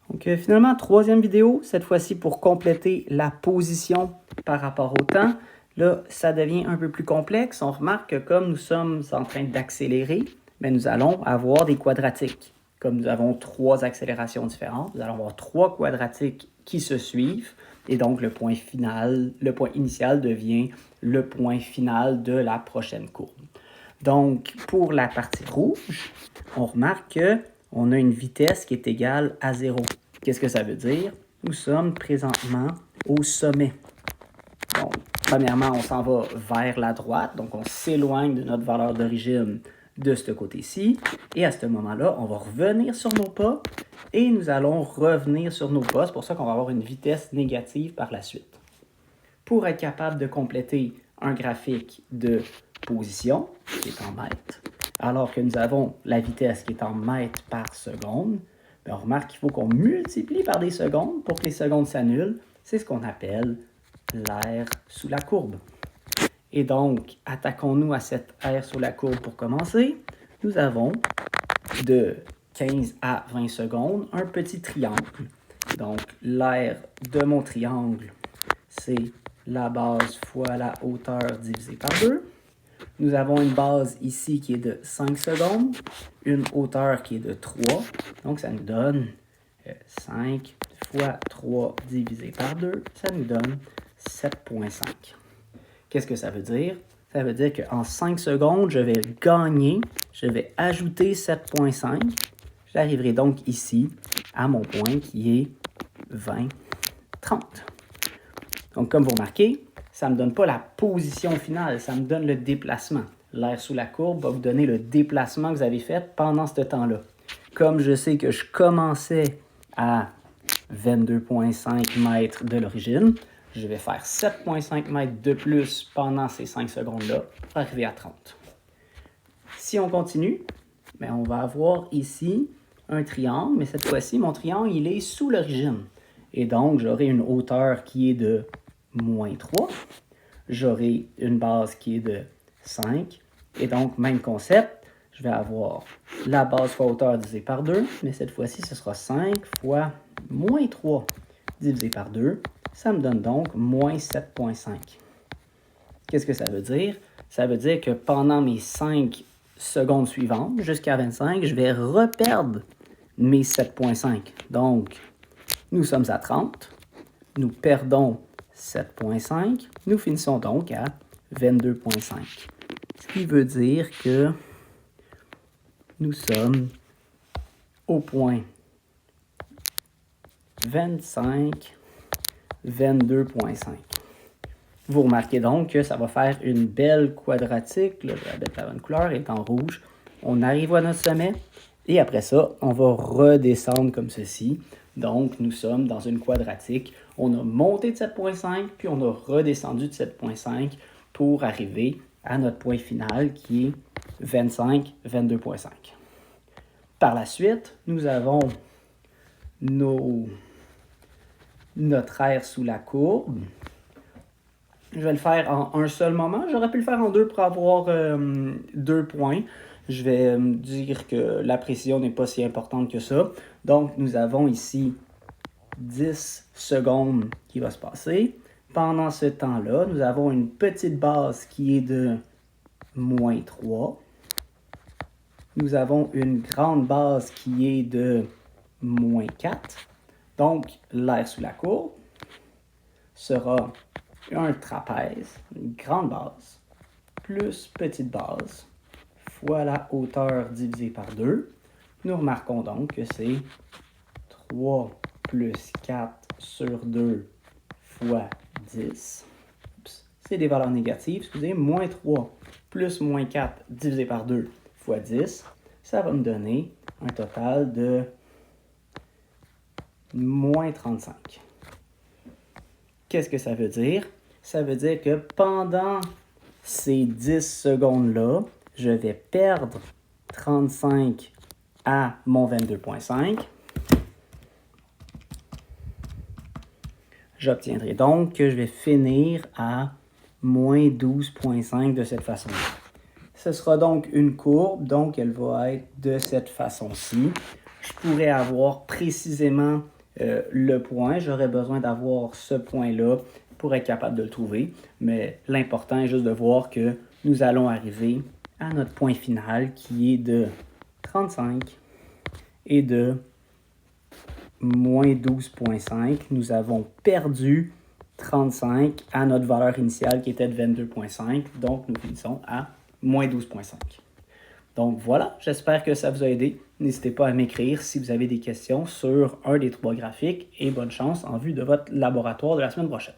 Donc finalement, troisième vidéo, cette fois-ci pour compléter la position par rapport au temps. Là, ça devient un peu plus complexe. On remarque que comme nous sommes en train d'accélérer, mais nous allons avoir des quadratiques. Comme nous avons trois accélérations différentes, nous allons avoir trois quadratiques qui se suivent. Et donc, le point initial devient le point final de la prochaine courbe. Donc, pour la partie rouge, on remarque qu'on a une vitesse qui est égale à 0. Qu'est-ce que ça veut dire? Nous sommes présentement au sommet. Donc, premièrement, on s'en va vers la droite, donc on s'éloigne de notre valeur d'origine de ce côté-ci. Et à ce moment-là, on va revenir sur nos pas et nous allons revenir sur nos pas. C'est pour ça qu'on va avoir une vitesse négative par la suite. Pour être capable de compléter un graphique de position, qui est en mètres, alors que nous avons la vitesse qui est en mètres par seconde, on remarque qu'il faut qu'on multiplie par des secondes pour que les secondes s'annulent. C'est ce qu'on appelle l'aire sous la courbe. Et donc, attaquons-nous à cette aire sous la courbe pour commencer. Nous avons de 15 à 20 secondes un petit triangle. Donc, l'aire de mon triangle, c'est la base fois la hauteur divisée par 2. Nous avons une base ici qui est de 5 secondes, une hauteur qui est de 3. Donc, ça nous donne 5 fois 3 divisé par 2. Ça nous donne 7,5. Qu'est-ce que ça veut dire? Ça veut dire qu'en 5 secondes, je vais gagner, je vais ajouter 7,5. J'arriverai donc ici à mon point qui est 20, 30. Donc, comme vous remarquez, ça ne me donne pas la position finale, ça me donne le déplacement. L'aire sous la courbe va vous donner le déplacement que vous avez fait pendant ce temps-là. Comme je sais que je commençais à 22,5 mètres de l'origine, je vais faire 7,5 mètres de plus pendant ces 5 secondes-là pour arriver à 30. Si on continue, bien, on va avoir ici un triangle, mais cette fois-ci, mon triangle, il est sous l'origine. Et donc, j'aurai une hauteur qui est de moins 3. J'aurai une base qui est de 5. Et donc, même concept, je vais avoir la base fois hauteur divisée par 2, mais cette fois-ci, ce sera 5 fois moins 3 divisé par 2. Ça me donne donc moins 7,5. Qu'est-ce que ça veut dire? Ça veut dire que pendant mes 5 secondes suivantes, jusqu'à 25, je vais reperdre mes 7,5. Donc, nous sommes à 30. Nous perdons 7,5. Nous finissons donc à 22,5. Ce qui veut dire que nous sommes au point 25, 22,5. Vous remarquez donc que ça va faire une belle quadratique. Là, je vais mettre la bonne couleur, elle est en rouge. On arrive à notre sommet et après ça, on va redescendre comme ceci. Donc, nous sommes dans une quadratique. On a monté de 7,5 puis on a redescendu de 7,5 pour arriver à notre point final qui est 25, 22,5. Par la suite, nous avons notre aire sous la courbe. Je vais le faire en un seul moment. J'aurais pu le faire en deux pour avoir 2 points. Je vais dire que la précision n'est pas si importante que ça. Donc, nous avons ici 10 secondes qui va se passer. Pendant ce temps-là, nous avons une petite base qui est de moins 3. Nous avons une grande base qui est de moins 4. Donc, l'aire sous la courbe sera un trapèze, une grande base, plus petite base, fois la hauteur divisée par 2. Nous remarquons donc que c'est 3 plus 4 sur 2 fois 10. C'est des valeurs négatives, excusez, moins 3 plus moins 4 divisé par 2 fois 10. Ça va me donner un total de moins 35. Qu'est-ce que ça veut dire? Ça veut dire que pendant ces 10 secondes-là, je vais perdre 35 à mon 22,5. J'obtiendrai donc que je vais finir à moins 12,5 de cette façon-là. Ce sera donc une courbe, donc elle va être de cette façon-ci. Je pourrais avoir précisément le point. J'aurais besoin d'avoir ce point-là pour être capable de le trouver. Mais l'important est juste de voir que nous allons arriver à notre point final qui est de 35 et de moins 12,5. Nous avons perdu 35 à notre valeur initiale qui était de 22,5. Donc, nous finissons à moins 12,5. Donc voilà, j'espère que ça vous a aidé. N'hésitez pas à m'écrire si vous avez des questions sur un des trois graphiques et bonne chance en vue de votre laboratoire de la semaine prochaine.